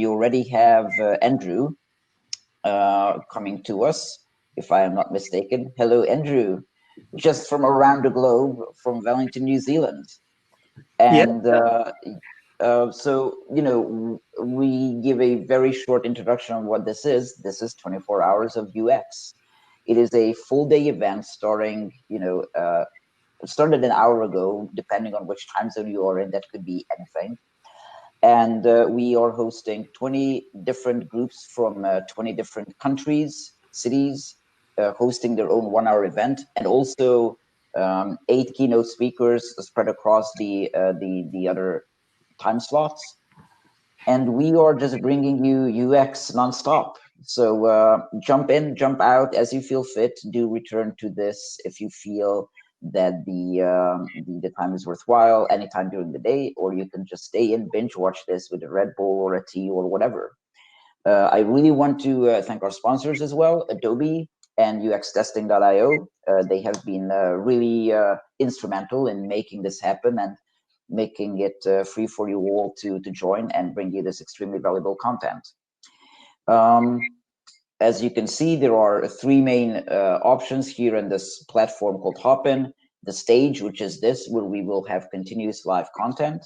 we already have Andrew coming to us, if I am not mistaken. Hello, Andrew, just from around the globe, from Wellington, New Zealand. And so, we give a very short introduction on what this is. This is 24 hours of UX. It is a full day event starting, it started an hour ago, depending on which time zone you are in. That could be anything. And we are hosting 20 different groups from 20 different countries, cities, hosting their own 1 hour event, and also 8 keynote speakers spread across the other time slots. And we are just bringing you UX nonstop. So jump in, jump out as you feel fit. Do return to this if you feel that the time is worthwhile anytime during the day, or you can just stay in, binge watch this with a Red Bull or a tea or whatever. I really want to thank our sponsors as well, Adobe and UXtesting.io. They have been really instrumental in making this happen and making it free for you all to join and bring you this extremely valuable content. As you can see, there are 3 main options here in this platform called Hopin. The stage, which is this, where we will have continuous live content.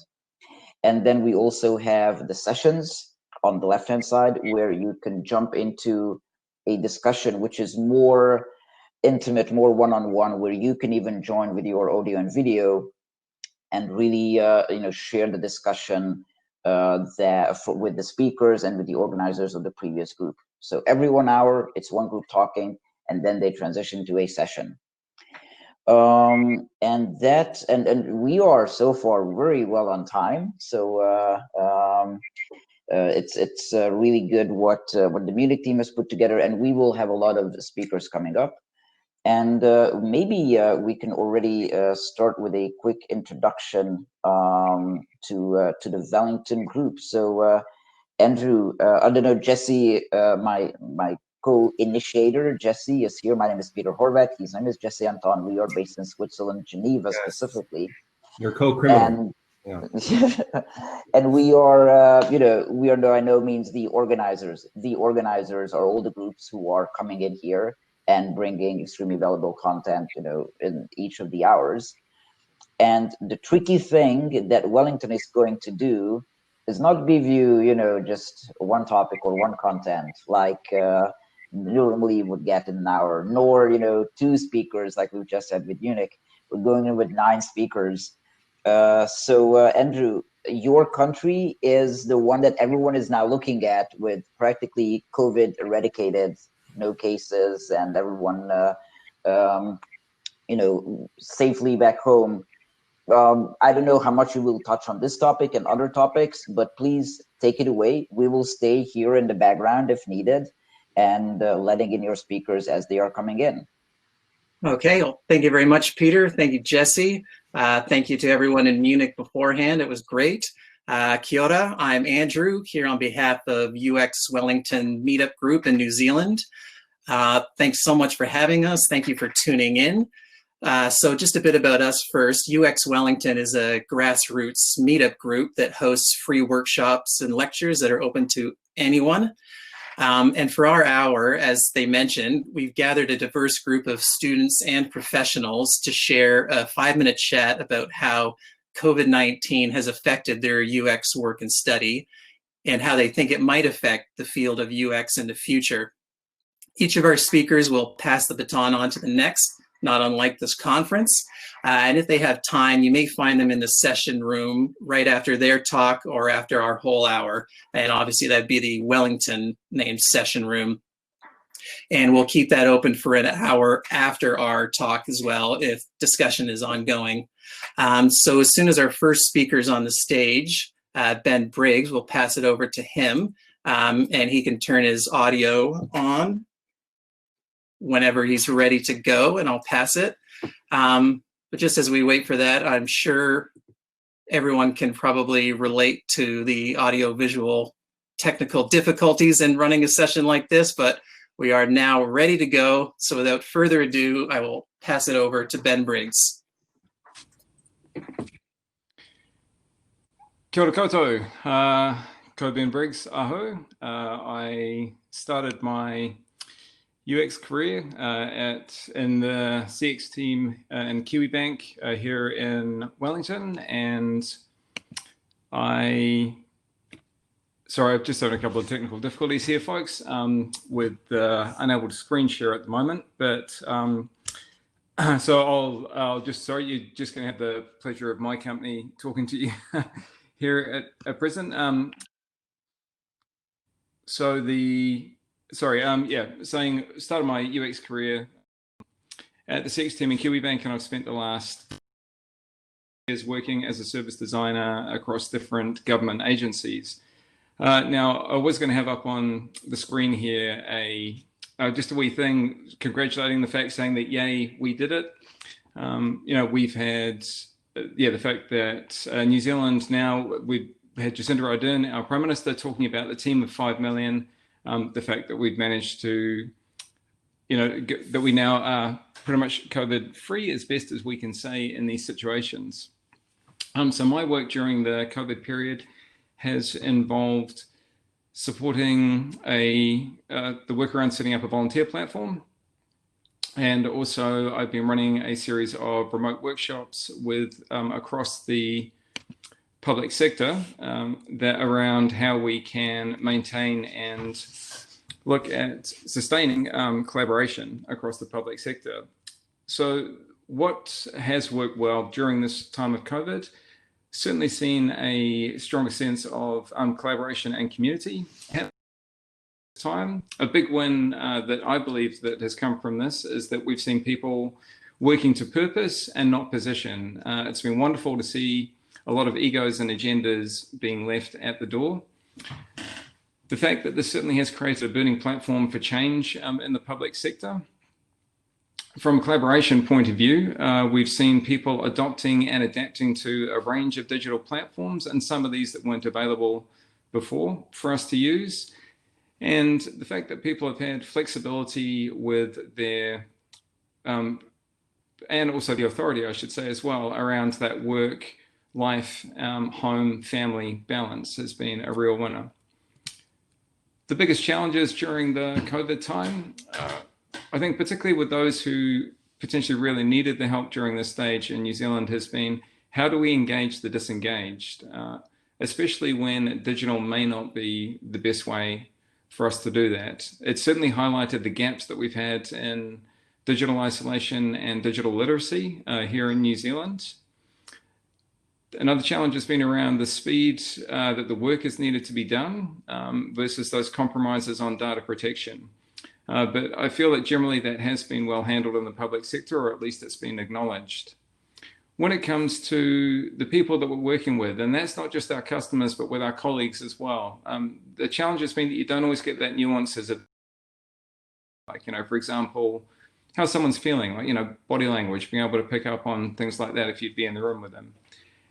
And then we also have the sessions on the left-hand side, where you can jump into a discussion which is more intimate, more one-on-one, where you can even join with your audio and video and really share the discussion with the speakers and with the organizers of the previous group. So every 1 hour, it's one group talking, and then they transition to a session. And we are so far very well on time. So it's really good what the Munich team has put together, and we will have a lot of speakers coming up. And maybe we can already start with a quick introduction to the Wellington group. So Andrew, I don't know, Jesse, my co-initiator, Jesse is here. My name is Peter Horvath. His name is Jesse Anton. We are based in Switzerland, Geneva specifically. Your co-criminal. And we are, we are by no means the organizers. The organizers are all the groups who are coming in here and bringing extremely valuable content, in each of the hours. And the tricky thing that Wellington is going to do is not give you, just one topic or one content like normally you would get in an hour, nor, 2 speakers like we've just had with Munich. We're going in with 9 speakers. So Andrew, your country is the one that everyone is now looking at, with practically COVID eradicated, no cases, and everyone, safely back home. I don't know how much you will touch on this topic and other topics, but please take it away. We will stay here in the background if needed, and letting in your speakers as they are coming in. Okay, well, thank you very much, Peter. Thank you, Jesse. Thank you to everyone in Munich beforehand. It was great. Kia ora, I'm Andrew, here on behalf of UX Wellington Meetup Group in New Zealand. Thanks so much for having us. Thank you for tuning in. So just a bit about us first. UX Wellington is a grassroots meetup group that hosts free workshops and lectures that are open to anyone. And for our hour, as they mentioned, we've gathered a diverse group of students and professionals to share a 5-minute chat about how COVID-19 has affected their UX work and study, and how they think it might affect the field of UX in the future. Each of our speakers will pass the baton on to the next, not unlike this conference. And if they have time, you may find them in the session room right after their talk or after our whole hour. And obviously that'd be the Wellington named session room. And we'll keep that open for an hour after our talk as well, if discussion is ongoing. So as soon as our first speaker's on the stage, Ben Briggs, we'll pass it over to him, and he can turn his audio on whenever he's ready to go, and I'll pass it. But just as we wait for that, I'm sure everyone can probably relate to the audio-visual technical difficulties in running a session like this, but we are now ready to go. So without further ado, I will pass it over to Ben Briggs. Kia ora koutou. Ben Briggs, aho. I started my UX career in the CX team in Kiwi Bank here in Wellington, and I've just had a couple of technical difficulties here, folks, with unable to screen share at the moment, but so I'll just, you're just going to have the pleasure of my company talking to you here at present. Started my UX career at the CX team in Kiwi Bank, and I've spent the last years working as a service designer across different government agencies. Now, I was going to have up on the screen here just a wee thing congratulating the fact, saying that, yay, we did it. We've had, the fact that New Zealand now, we've had Jacinda Ardern, our Prime Minister, talking about the team of 5 million, the fact that we've managed to, that we now are pretty much COVID-free as best as we can say in these situations. So my work during the COVID period has involved supporting the work around setting up a volunteer platform. And also I've been running a series of remote workshops with across the public sector that around how we can maintain and look at sustaining collaboration across the public sector. So what has worked well during this time of COVID? Certainly seen a stronger sense of collaboration and community. A big win that I believe that has come from this is that we've seen people working to purpose and not position. It's been wonderful to see a lot of egos and agendas being left at the door. The fact that this certainly has created a burning platform for change in the public sector. From a collaboration point of view, we've seen people adopting and adapting to a range of digital platforms, and some of these that weren't available before for us to use. And the fact that people have had flexibility with their, and also the authority, I should say as well, around that work, life, home, family balance has been a real winner. The biggest challenges during the COVID time, I think particularly with those who potentially really needed the help during this stage in New Zealand, has been how do we engage the disengaged, especially when digital may not be the best way for us to do that. It certainly highlighted the gaps that we've had in digital isolation and digital literacy here in New Zealand. Another challenge has been around the speed that the work is needed to be done versus those compromises on data protection. But I feel that generally that has been well handled in the public sector, or at least it's been acknowledged. When it comes to the people that we're working with, and that's not just our customers, but with our colleagues as well, the challenge has been that you don't always get that nuances of, for example, how someone's feeling, body language, being able to pick up on things like that if you'd be in the room with them.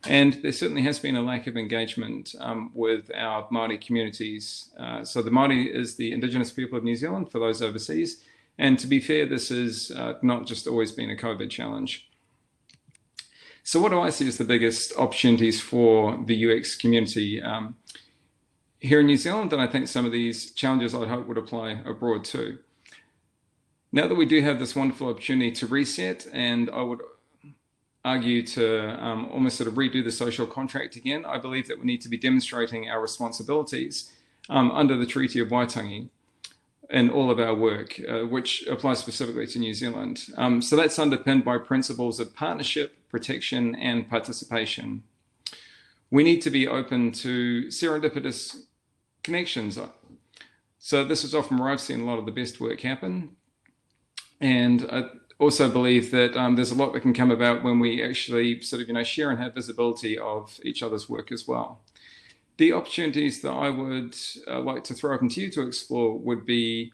And there certainly has been a lack of engagement with our Māori communities. So the Māori is the Indigenous people of New Zealand for those overseas. And to be fair, this has not just always been a COVID challenge. So what do I see as the biggest opportunities for the UX community here in New Zealand? And I think some of these challenges I hope would apply abroad too. Now that we do have this wonderful opportunity to reset, and I would argue to almost sort of redo the social contract again, I believe that we need to be demonstrating our responsibilities under the Treaty of Waitangi in all of our work, which applies specifically to New Zealand. So that's underpinned by principles of partnership, protection, and participation. We need to be open to serendipitous connections. So this is often where I've seen a lot of the best work happen. And I also believe that there's a lot that can come about when we actually sort of, share and have visibility of each other's work as well. The opportunities that I would like to throw open to you to explore would be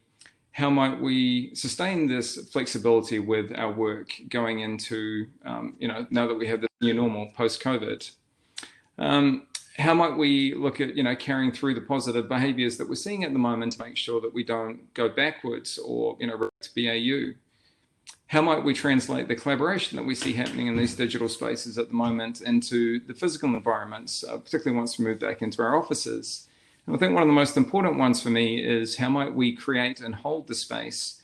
how might we sustain this flexibility with our work going into, now that we have this new normal post-COVID. How might we look at, carrying through the positive behaviors that we're seeing at the moment to make sure that we don't go backwards or, to BAU? How might we translate the collaboration that we see happening in these digital spaces at the moment into the physical environments, particularly once we move back into our offices? I think one of the most important ones for me is how might we create and hold the space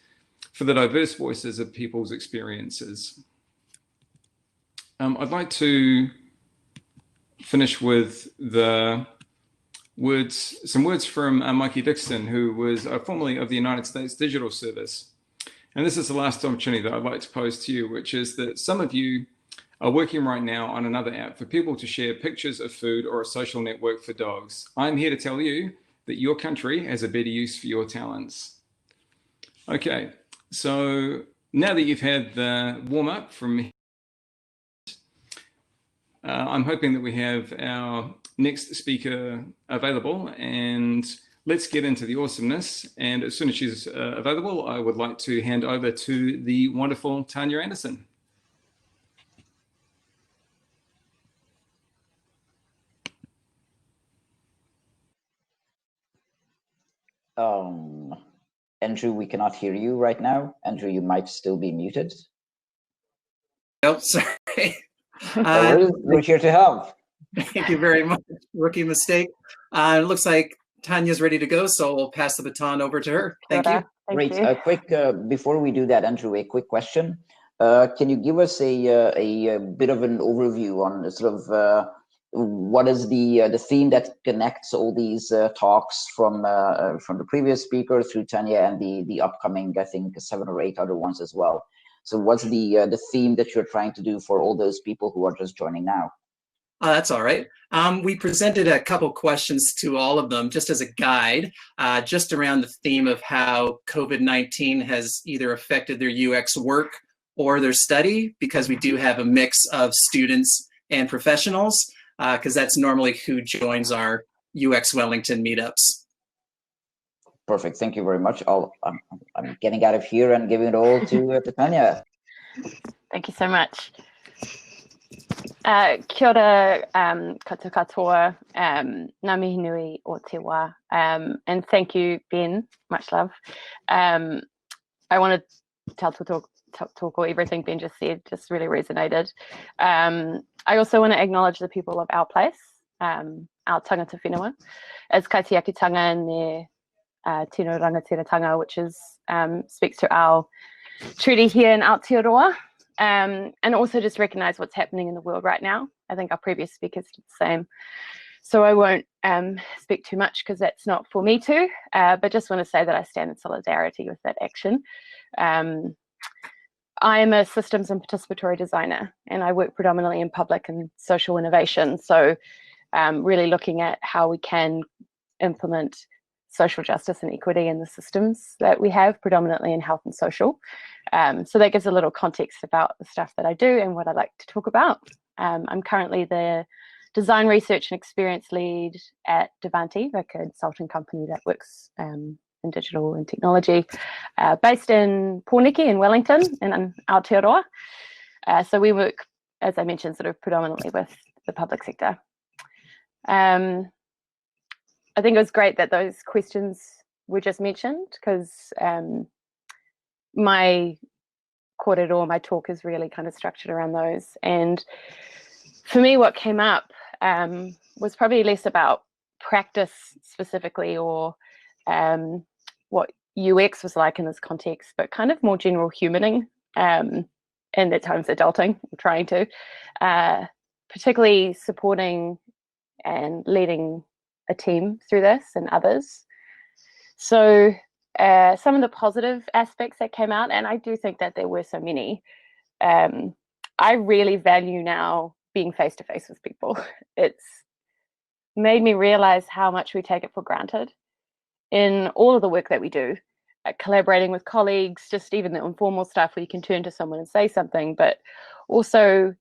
for the diverse voices of people's experiences. I'd like to finish with some words from Mikey Dixon, who was formerly of the United States Digital Service. And this is the last opportunity that I'd like to pose to you, which is that some of you are working right now on another app for people to share pictures of food or a social network for dogs. I'm here to tell you that your country has a better use for your talents. Okay, so now that you've had the warm-up from me, I'm hoping that we have our next speaker available, and let's get into the awesomeness. And as soon as she's available, I would like to hand over to the wonderful Tanya Anderson. Andrew, we cannot hear you right now. Andrew, you might still be muted. Oh, sorry. We're here to help. Thank you very much. Rookie mistake. It looks like Tanya's ready to go, so we'll pass the baton over to her. Thank you. Great. Quick, before we do that, Andrew, a quick question. Can you give us a bit of an overview on sort of what is the theme that connects all these talks from the previous speaker through Tanya and the upcoming, I think, 7 or 8 other ones as well? So what's the theme that you're trying to do for all those people who are just joining now? That's all right. We presented a couple questions to all of them just as a guide, just around the theme of how COVID-19 has either affected their UX work or their study, because we do have a mix of students and professionals, because that's normally who joins our UX Wellington meetups. Perfect. Thank you very much. I'm getting out of here and giving it all to Tanya. Thank you so much. Kia ora, koutou katoa, ngā mihi nui o te wā, and thank you, Ben, much love. I want to talk everything Ben just said, just really resonated. I also want to acknowledge the people of our place, our tangata whenua, as kaitiakitanga in their tino rangatiratanga, which is speaks to our treaty here in Aotearoa. And also just recognize what's happening in the world right now. I think our previous speakers did the same. So I won't speak too much because that's not for me to, but just want to say that I stand in solidarity with that action. I am a systems and participatory designer, and I work predominantly in public and social innovation. So really looking at how we can implement social justice and equity in the systems that we have, predominantly in health and social. So that gives a little context about the stuff that I do and what I like to talk about. I'm currently the design research and experience lead at Devante, a consulting company that works in digital and technology, based in Pōneke in Wellington in Aotearoa. So we work, as I mentioned, sort of predominantly with the public sector. I think it was great that those questions were just mentioned, because my kōrero, my talk is really kind of structured around those. And for me, what came up was probably less about practice specifically, or what UX was like in this context, but kind of more general humaning and at times adulting, trying to, particularly supporting and leading a team through this and others. So some of the positive aspects that came out, and I do think that there were so many, I really value now being face-to-face with people. It's made me realize how much we take it for granted in all of the work that we do, collaborating with colleagues, just even the informal stuff where you can turn to someone and say something, but also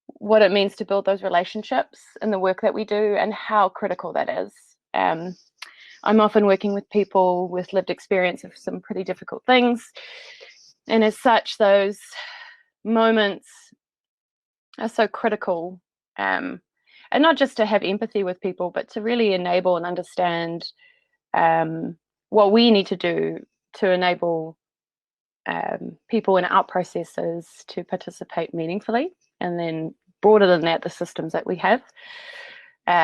what it means to build those relationships in the work that we do and how critical that is. I'm often working with people with lived experience of some pretty difficult things. And as such, those moments are so critical. And not just to have empathy with people, but to really enable and understand what we need to do to enable people in our processes to participate meaningfully, and then broader than that, the systems that we have.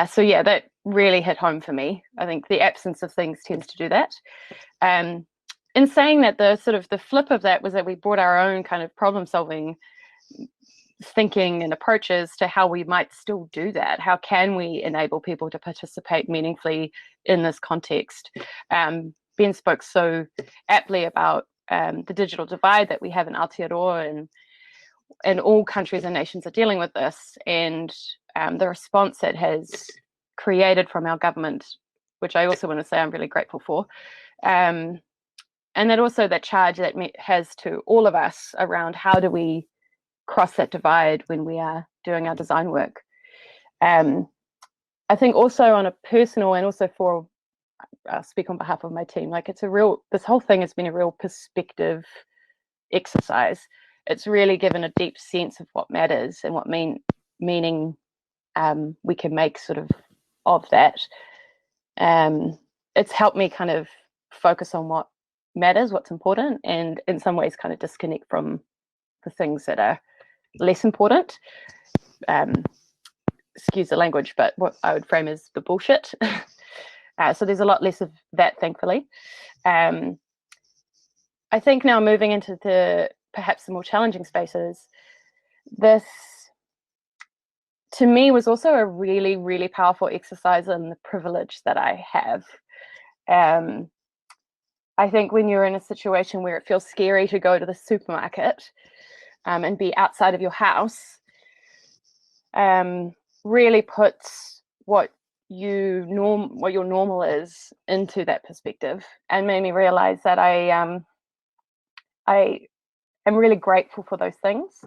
So yeah, really hit home for me. I think the absence of things tends to do that. In saying that, the sort of the flip of that was that we brought our own kind of problem solving thinking and approaches to how we might still do that. How can we enable people to participate meaningfully in this context? Ben spoke so aptly about the digital divide that we have in Aotearoa, and all countries and nations are dealing with this, and the response it has created from our government, which I also want to say I'm really grateful for, and that also that charge that has to all of us around how do we cross that divide when we are doing our design work. I think also on a personal, and also for I'll speak on behalf of my team, like this whole thing has been a real perspective exercise. It's really given a deep sense of what matters and what meaning we can make sort of that. It's helped me kind of focus on what matters, what's important, and in some ways kind of disconnect from the things that are less important. Excuse the language, but what I would frame as the bullshit. So there's a lot less of that, thankfully. I think now moving into perhaps the more challenging spaces, this to me was also a really, really powerful exercise in the privilege that I have. I think when you're in a situation where it feels scary to go to the supermarket and be outside of your house, really puts what your normal is into that perspective, and made me realize that I am really grateful for those things,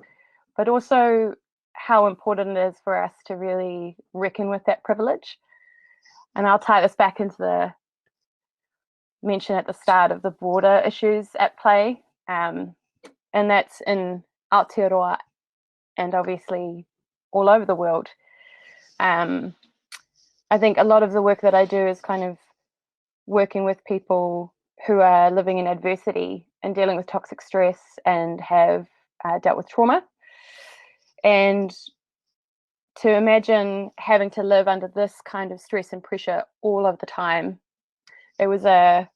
but also how important it is for us to really reckon with that privilege. And I'll tie this back into the mention at the start of the broader issues at play, and that's in Aotearoa and obviously all over the world. I think a lot of the work that I do is kind of working with people who are living in adversity and dealing with toxic stress and have dealt with trauma. And to imagine having to live under this kind of stress and pressure all of the time, it was a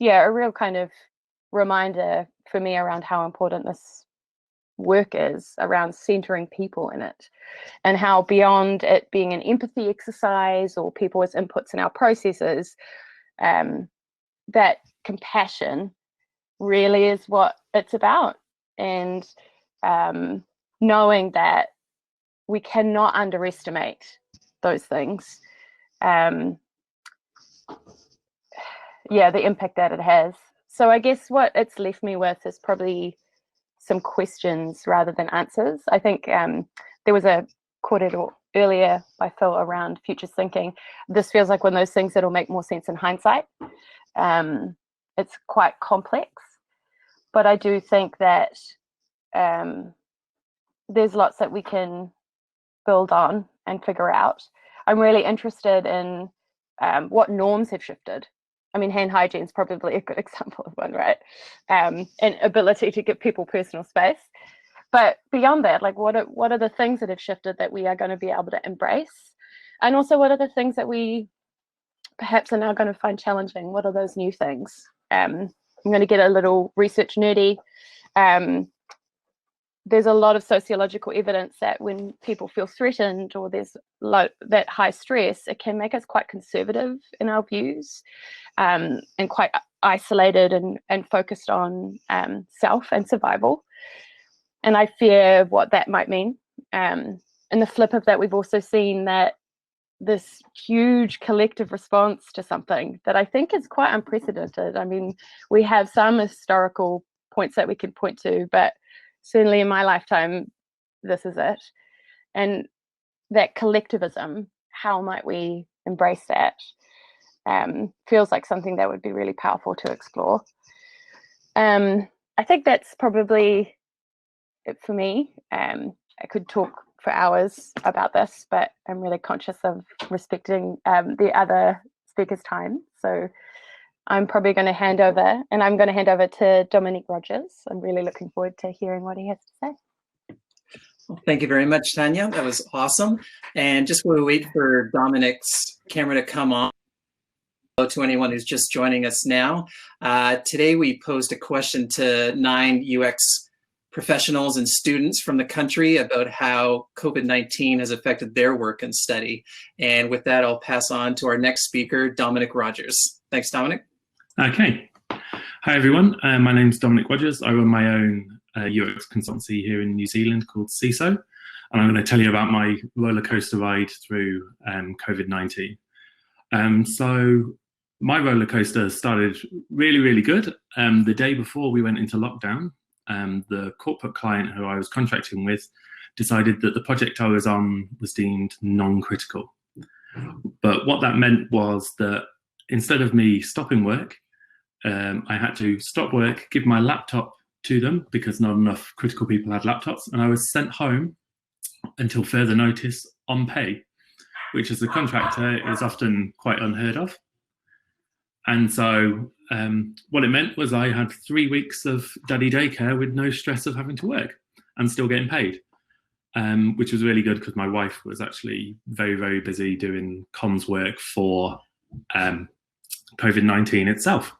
real kind of reminder for me around how important this work is around centering people in it, and how beyond it being an empathy exercise or people as inputs in our processes, that compassion really is what it's about. And knowing that we cannot underestimate those things, the impact that it has. So I guess what it's left me with is probably some questions rather than answers. I think there was a kōrero earlier by Phil around futures thinking. This feels like one of those things that'll make more sense in hindsight. It's quite complex, but I do think that there's lots that we can build on and figure out. I'm really interested in what norms have shifted. I mean, hand hygiene is probably a good example of one, right? And ability to give people personal space. But beyond that, like what are the things that have shifted that we are going to be able to embrace? And also, what are the things that we perhaps are now going to find challenging? What are those new things? I'm going to get a little research nerdy. There's a lot of sociological evidence that when people feel threatened or there's that high stress, it can make us quite conservative in our views, and quite isolated and focused on self and survival. And I fear what that might mean. And the flip of that, we've also seen that this huge collective response to something that I think is quite unprecedented. I mean, we have some historical points that we can point to, but certainly in my lifetime, this is it. And that collectivism, how might we embrace that? Feels like something that would be really powerful to explore. I think that's probably it for me. I could talk for hours about this, but I'm really conscious of respecting the other speakers' time. So I'm probably going to hand over, and I'm going to hand over to Dominic Rogers. I'm really looking forward to hearing what he has to say. Well, thank you very much, Tanya. That was awesome. And just while we wait for Dominic's camera to come on, hello to anyone who's just joining us now. Today we posed a question to 9 UX professionals and students from the country about how COVID-19 has affected their work and study. And with that, I'll pass on to our next speaker, Dominic Rogers. Thanks, Dominic. Okay. Hi, everyone. My name's Dominic Rodgers. I run my own UX consultancy here in New Zealand called CISO. And I'm going to tell you about my roller coaster ride through COVID-19. So my roller coaster started really, really good. The day before we went into lockdown, the corporate client who I was contracting with decided that the project I was on was deemed non-critical. But what that meant was that instead of me stopping work, I had to stop work, give my laptop to them because not enough critical people had laptops, and I was sent home until further notice on pay, which as a contractor is often quite unheard of. And so what it meant was I had 3 weeks of daddy daycare with no stress of having to work and still getting paid, which was really good because my wife was actually very, very busy doing comms work for COVID-19 itself.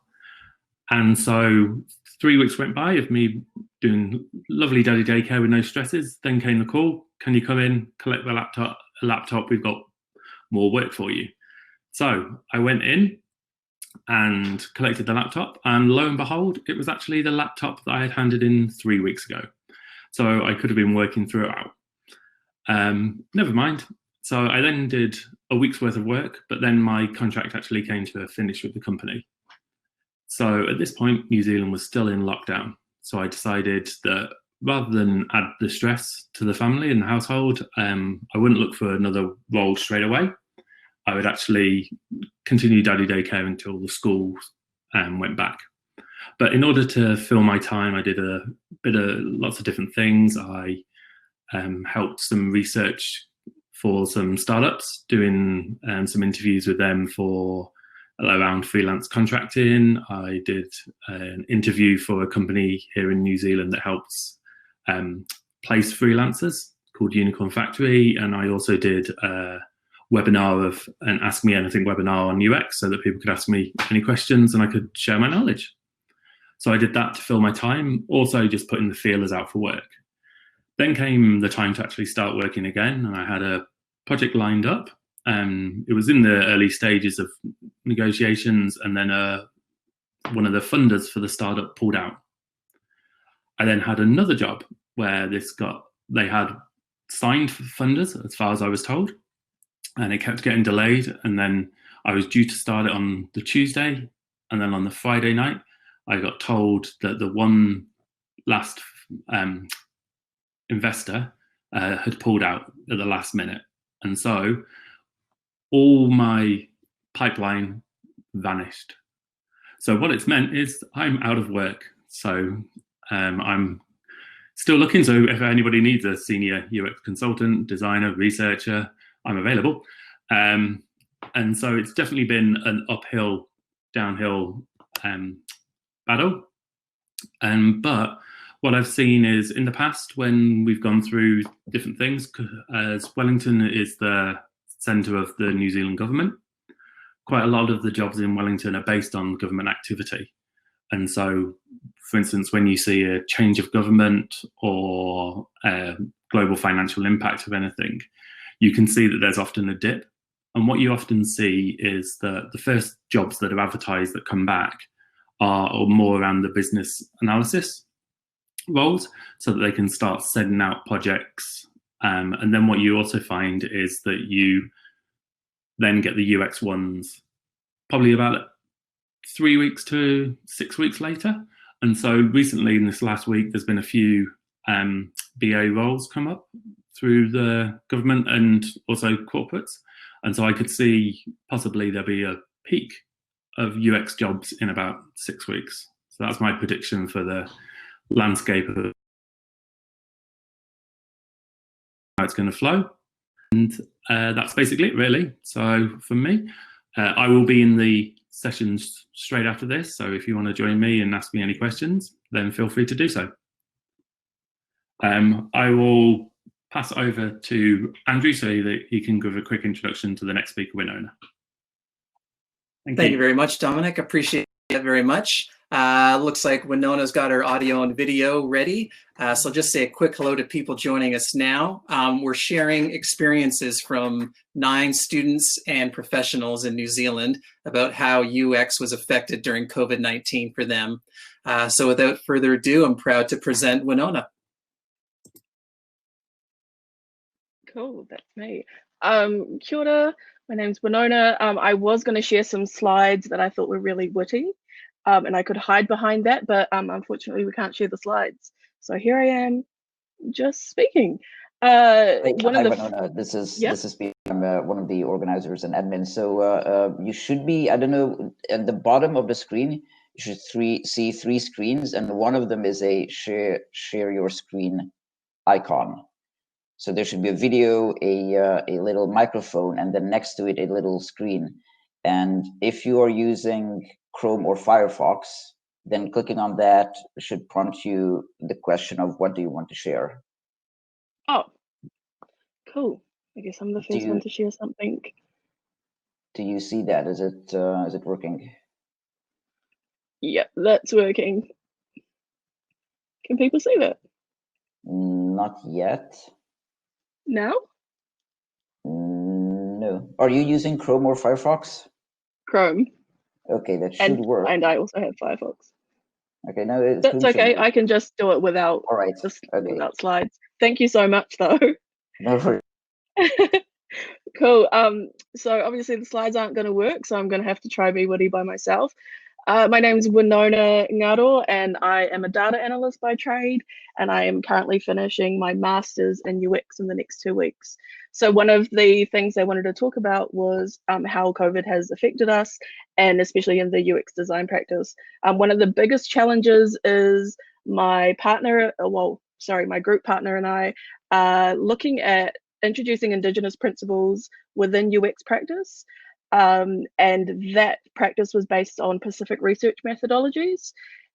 And so 3 weeks went by of me doing lovely daddy daycare with no stresses. Then came the call, can you come in, collect the laptop, we've got more work for you. So I went in and collected the laptop, and lo and behold, it was actually the laptop that I had handed in 3 weeks ago. So I could have been working throughout. Never mind. So I then did a week's worth of work, but then my contract actually came to a finish with the company. So at this point, New Zealand was still in lockdown. So I decided that rather than add the stress to the family and the household, I wouldn't look for another role straight away. I would actually continue daddy daycare until the school went back. But in order to fill my time, I did lots of different things. I helped some research for some startups, doing some interviews with them for around freelance contracting. I did an interview for a company here in New Zealand that helps place freelancers called Unicorn Factory. And I also did a webinar of an Ask Me Anything webinar on UX so that people could ask me any questions and I could share my knowledge. So I did that to fill my time, also just putting the feelers out for work. Then came the time to actually start working again, and I had a project lined up. It was in the early stages of negotiations, and then one of the funders for the startup pulled out. I then had another job where they had signed funders, as far as I was told, and it kept getting delayed. And then I was due to start it on the Tuesday, and then on the Friday night, I got told that the one last investor had pulled out at the last minute. And so all my pipeline vanished. So what it's meant is I'm out of work. So I'm still looking. So if anybody needs a senior UX consultant, designer, researcher, I'm available. And so it's definitely been an uphill, downhill battle. But what I've seen is in the past, when we've gone through different things, as Wellington is the centre of the New Zealand government, quite a lot of the jobs in Wellington are based on government activity. And so, for instance, when you see a change of government or a global financial impact of anything, you can see that there's often a dip. And what you often see is that the first jobs that are advertised that come back are more around the business analysis roles, so that they can start sending out projects. And then what you also find is that you then get the UX ones probably about 3 weeks to 6 weeks later. And so recently, in this last week, there's been a few BA roles come up through the government and also corporates. And so I could see possibly there'll be a peak of UX jobs in about 6 weeks. So that's my prediction for the landscape of how it's going to flow. And that's basically it, really. So for me, I will be in the sessions straight after this. So if you want to join me and ask me any questions, then feel free to do so. I will pass it over to Andrew so that he can give a quick introduction to the next speaker, Winona. Thank you very much, Dominic. Appreciate it very much. Looks like Winona's got her audio and video ready. So just say a quick hello to people joining us now. We're sharing experiences from 9 students and professionals in New Zealand about how UX was affected during COVID-19 for them. So without further ado, I'm proud to present Winona. Cool, that's me. Kia ora, my name's Winona. I was going to share some slides that I thought were really witty, and I could hide behind that, but unfortunately we can't share the slides. So here I am, just speaking. Winona, this is Peter. I'm one of the organizers and admins. So you should be, I don't know, at the bottom of the screen, you should see 3 screens, and one of them is a share your screen icon. So there should be a video, a little microphone, and then next to it, a little screen. And if you are using Chrome or Firefox, then clicking on that should prompt you the question of what do you want to share. Oh, cool. I guess I'm the first one to share something. Do you see that? Is it working? Yeah, that's working. Can people see that? Not yet. Now? No. Are you using Chrome or Firefox? Chrome. Okay, that should work. And I also have Firefox. Okay, no, that's okay. I can just do it without. All right. Without slides. Thank you so much, though. No worries. Cool. So obviously the slides aren't going to work, so I'm going to have to try be witty by myself. My name is Winona Ngaro, and I am a data analyst by trade, and I am currently finishing my master's in UX in the next 2 weeks. So one of the things I wanted to talk about was how COVID has affected us, and especially in the UX design practice. One of the biggest challenges is my group partner and I are looking at introducing Indigenous principles within UX practice. And that practice was based on Pacific research methodologies.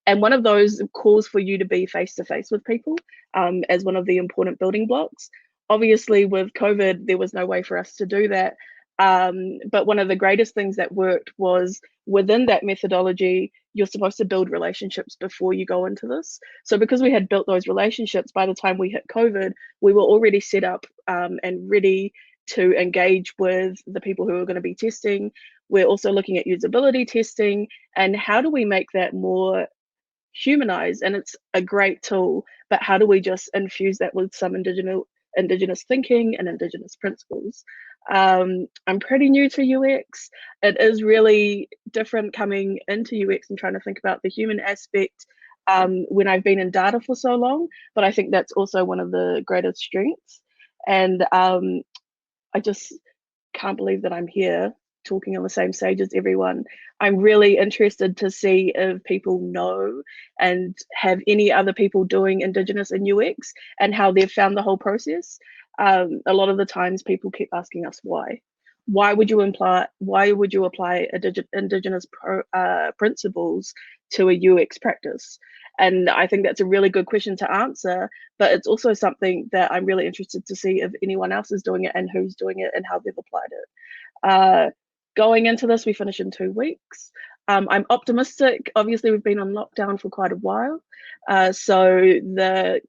And one of those calls for you to be face-to-face with people as one of the important building blocks. Obviously, with COVID, there was no way for us to do that. But one of the greatest things that worked was within that methodology, you're supposed to build relationships before you go into this. So because we had built those relationships, by the time we hit COVID, we were already set up and ready to engage with the people who are going to be testing. We're also looking at usability testing and how do we make that more humanized? And it's a great tool, but how do we just infuse that with some indigenous thinking and indigenous principles? I'm pretty new to UX. It is really different coming into UX and trying to think about the human aspect when I've been in data for so long, but I think that's also one of the greatest strengths. And I just can't believe that I'm here talking on the same stage as everyone. I'm really interested to see if people know and have any other people doing Indigenous in UX and how they've found the whole process. A lot of the times people keep asking us why. Why would you apply Indigenous principles to a UX practice? And I think that's a really good question to answer, but it's also something that I'm really interested to see if anyone else is doing it and who's doing it and how they've applied it. Going into this, we finish in 2 weeks. I'm optimistic. Obviously, we've been on lockdown for quite a while. So the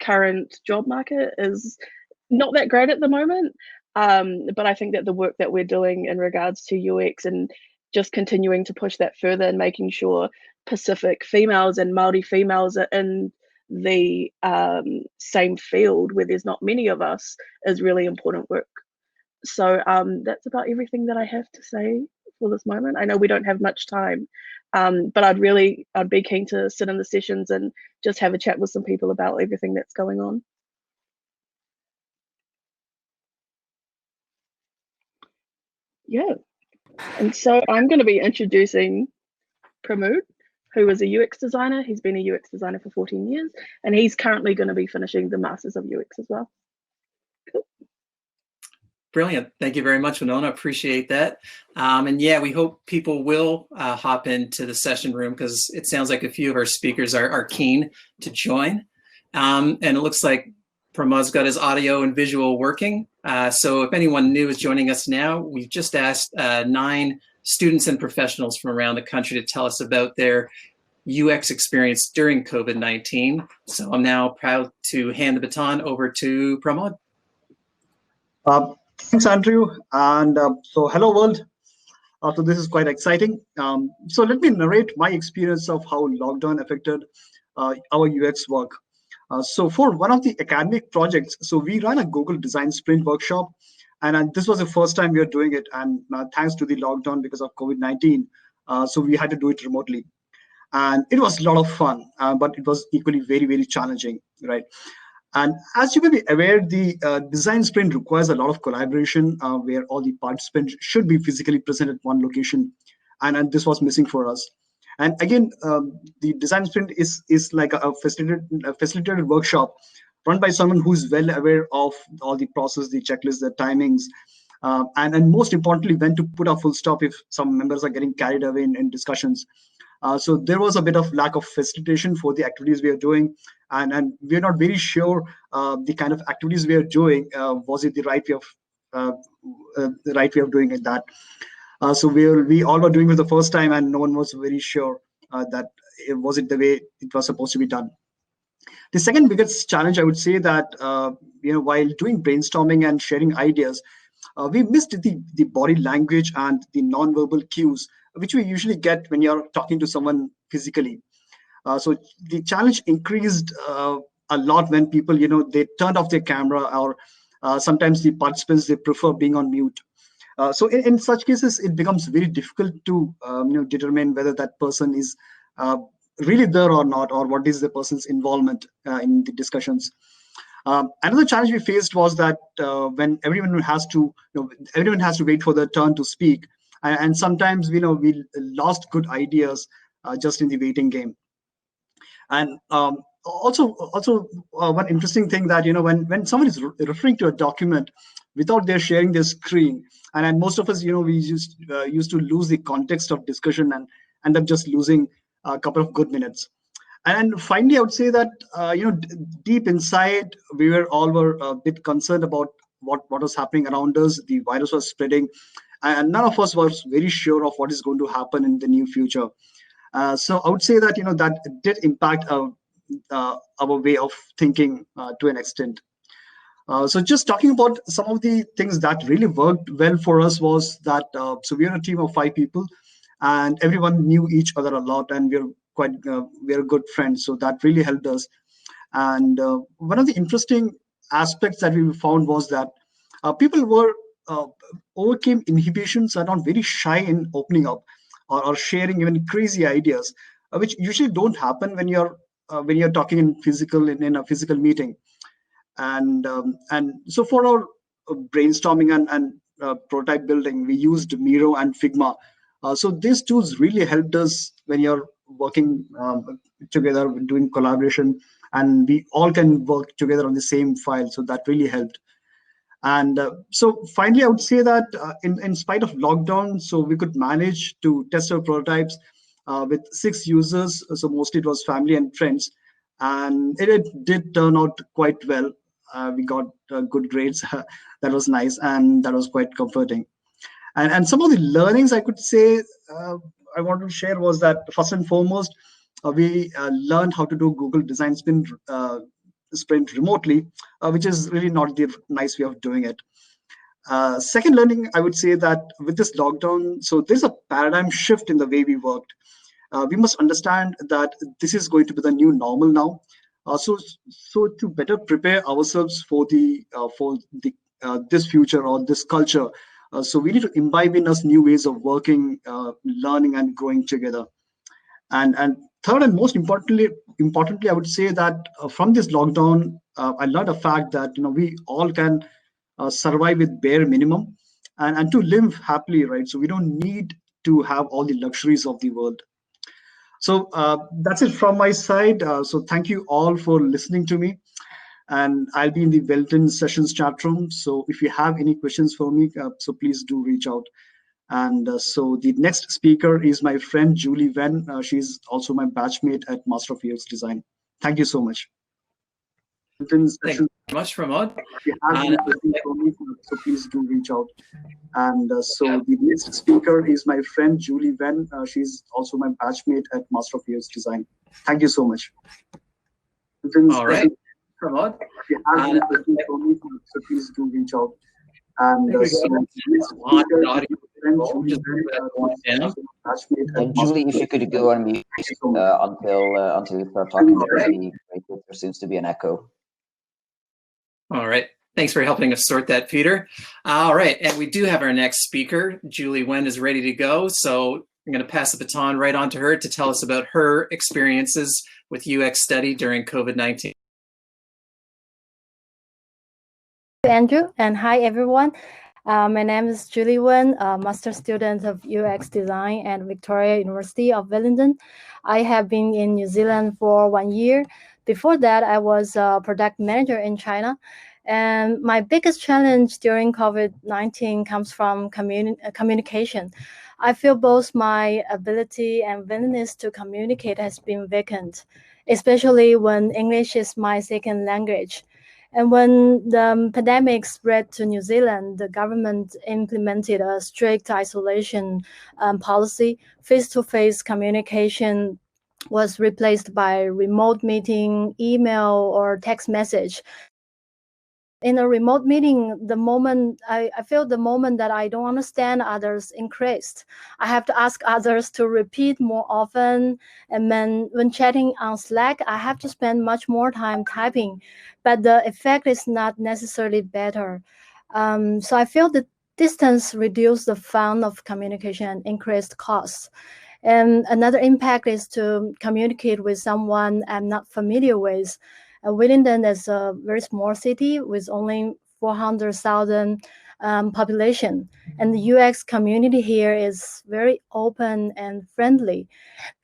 current job market is not that great at the moment. But I think that the work that we're doing in regards to UX and just continuing to push that further and making sure Pacific females and Māori females are in the same field where there's not many of us is really important work. So that's about everything that I have to say for this moment. I know we don't have much time, but I'd be keen to sit in the sessions and just have a chat with some people about everything that's going on. Yeah, and so I'm going to be introducing Pramod, who is a UX designer. He's been a UX designer for 14 years, and he's currently going to be finishing the Masters of UX as well. Cool. Brilliant. Thank you very much, Winona. Appreciate that. And yeah, we hope people will hop into the session room because it sounds like a few of our speakers are keen to join. And it looks like Pramod's got his audio and visual working. So if anyone new is joining us now, we've just asked 9 students and professionals from around the country to tell us about their UX experience during COVID-19. So I'm now proud to hand the baton over to Pramod. Thanks, Andrew. And so hello, world. So this is quite exciting. So let me narrate my experience of how lockdown affected our UX work. So for one of the academic projects, so we ran a Google Design Sprint workshop, and this was the first time we were doing it. And thanks to the lockdown because of COVID-19, so we had to do it remotely. And it was a lot of fun, but it was equally very, very challenging, right? And as you may be aware, the design sprint requires a lot of collaboration where all the participants should be physically present at one location. And this was missing for us. And again, the design sprint is like a facilitated workshop run by someone who's well aware of all the process, the checklist, the timings, and most importantly, when to put a full stop if some members are getting carried away in discussions. So there was a bit of lack of facilitation for the activities we are doing, and we're not very sure the kind of activities we are doing, was it the right way of doing it that. So we all were doing it the first time, and no one was very sure that was it the way it was supposed to be done. The second biggest challenge, I would say, that while doing brainstorming and sharing ideas, we missed the body language and the non-verbal cues, which we usually get when you're talking to someone physically. So the challenge increased a lot when people, they turned off their camera, or sometimes the participants, they prefer being on mute. So in such cases, it becomes very difficult to determine whether that person is really there or not, or what is the person's involvement in the discussions. Another challenge we faced was that when everyone has to wait for their turn to speak, and sometimes we lost good ideas just in the waiting game. And also one interesting thing that when someone is referring to a document without their sharing their screen, and most of us we used to lose the context of discussion and end up just losing a couple of good minutes. And finally, I would say that deep inside, we were a bit concerned about what was happening around us. The virus was spreading, and none of us was very sure of what is going to happen in the near future. So I would say that that did impact our way of thinking to an extent. So just talking about some of the things that really worked well for us was that so we are a team of 5 people, and everyone knew each other a lot, and we're good friends. So that really helped us. And one of the interesting aspects that we found was that people were overcame inhibitions, are not very shy in opening up or sharing even crazy ideas, which usually don't happen when you're talking in a physical meeting. And so for our brainstorming and prototype building, we used Miro and Figma. So these tools really helped us when you're working together, doing collaboration, and we all can work together on the same file. So that really helped. And so finally, I would say that in spite of lockdown, so we could manage to test our prototypes with 6 users. So mostly it was family and friends. And it did turn out quite well. We got good grades. That was nice, and that was quite comforting. And some of the learnings I could say I want to share was that first and foremost, we learned how to do Google Design Sprint remotely, which is really not the nice way of doing it. Second learning, I would say that with this lockdown, so there's a paradigm shift in the way we worked. We must understand that this is going to be the new normal now. So to better prepare ourselves for this future or this culture, so we need to imbibe in us new ways of working, learning, and growing together. And third and most importantly, I would say that from this lockdown, I learned a fact that we all can survive with bare minimum and to live happily, right? So we don't need to have all the luxuries of the world. So that's it from my side. So thank you all for listening to me. And I'll be in the Wellington sessions chat room. So if you have any questions for me, so please do reach out. And so the next speaker is my friend, Julie Wen. She's also my batchmate at Master of UX Design. Thank you so much. Wellington Thank session. you very much, Pramod. If you have any questions for me, so please do reach out. And so the next speaker is my friend Julie Wen. She's also my batchmate at Master of UX Design. Thank you so much. All right, Pramod. If you have any questions for me, so please do reach out. And so the next speaker is my friend Julie Wen, also my batchmate at Julie, if you could go on mute until you start talking, that would be great. There seems to be an echo. All right. Thanks for helping us sort that, Peter. All right. And we do have our next speaker. Julie Wen is ready to go. So I'm going to pass the baton right on to her to tell us about her experiences with UX study during COVID-19. Andrew, and hi, everyone. My name is Julie Wen, a master student of UX design at Victoria University of Wellington. I have been in New Zealand for 1 year. Before that, I was a product manager in China. And my biggest challenge during COVID-19 comes from communication. I feel both my ability and willingness to communicate has been vacant, especially when English is my second language. And when the pandemic spread to New Zealand, the government implemented a strict isolation policy. Face-to-face communication was replaced by remote meeting, email, or text message. In a remote meeting, I feel the moment that I don't understand others increased. I have to ask others to repeat more often. And then when chatting on Slack, I have to spend much more time typing, but the effect is not necessarily better. So I feel the distance reduced the fun of communication and increased costs. And another impact is to communicate with someone I'm not familiar with. Wellington is a very small city with only 400,000 population, and the UX community here is very open and friendly.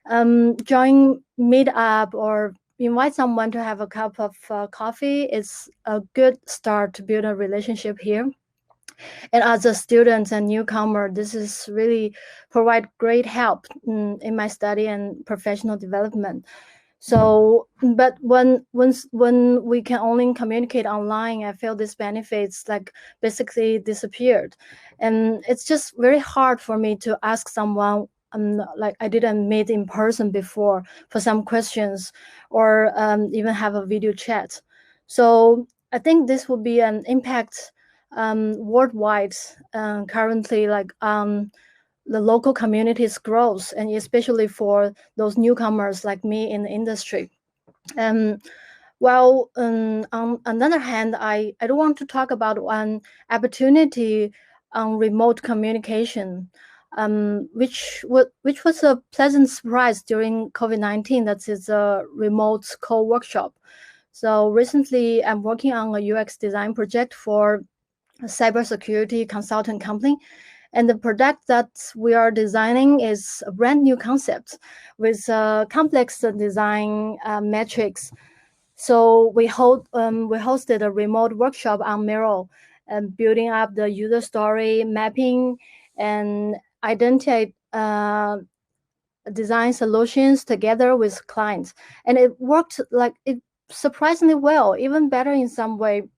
Join meetup or invite someone to have a cup of coffee is a good start to build a relationship here. And as a student and newcomer, this is really provide great help in my study and professional development. So, but when we can only communicate online, I feel these benefits like basically disappeared, and it's just very hard for me to ask someone like I didn't meet in person before for some questions, or even have a video chat. So I think this will be an impact worldwide currently, like the local community's growth, and especially for those newcomers like me in the industry. Well, on another hand, I don't want to talk about one opportunity on remote communication, which was a pleasant surprise during COVID-19. That is a remote co-workshop. So recently, I'm working on a UX design project for a cybersecurity consultant company. And the product that we are designing is a brand new concept with complex design metrics. So we hosted a remote workshop on Miro, building up the user story mapping and identify design solutions together with clients. And it worked like it surprisingly well, even better in some way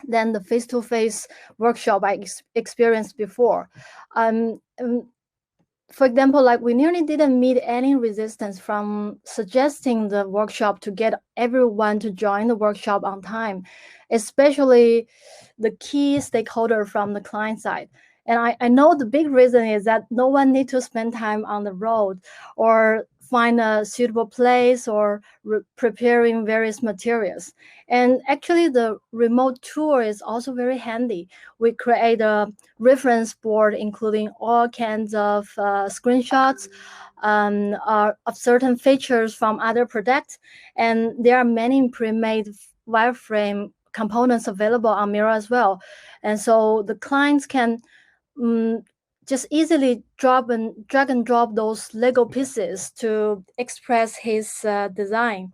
than the face-to-face workshop I experienced before. For example, like we nearly didn't meet any resistance from suggesting the workshop to get everyone to join the workshop on time, especially the key stakeholder from the client side. And I know the big reason is that no one needs to spend time on the road or find a suitable place or preparing various materials. And actually the remote tour is also very handy. We create a reference board including all kinds of screenshots of certain features from other products. And there are many pre-made wireframe components available on Miro as well. And so the clients can just easily drag and drop those Lego pieces to express his design.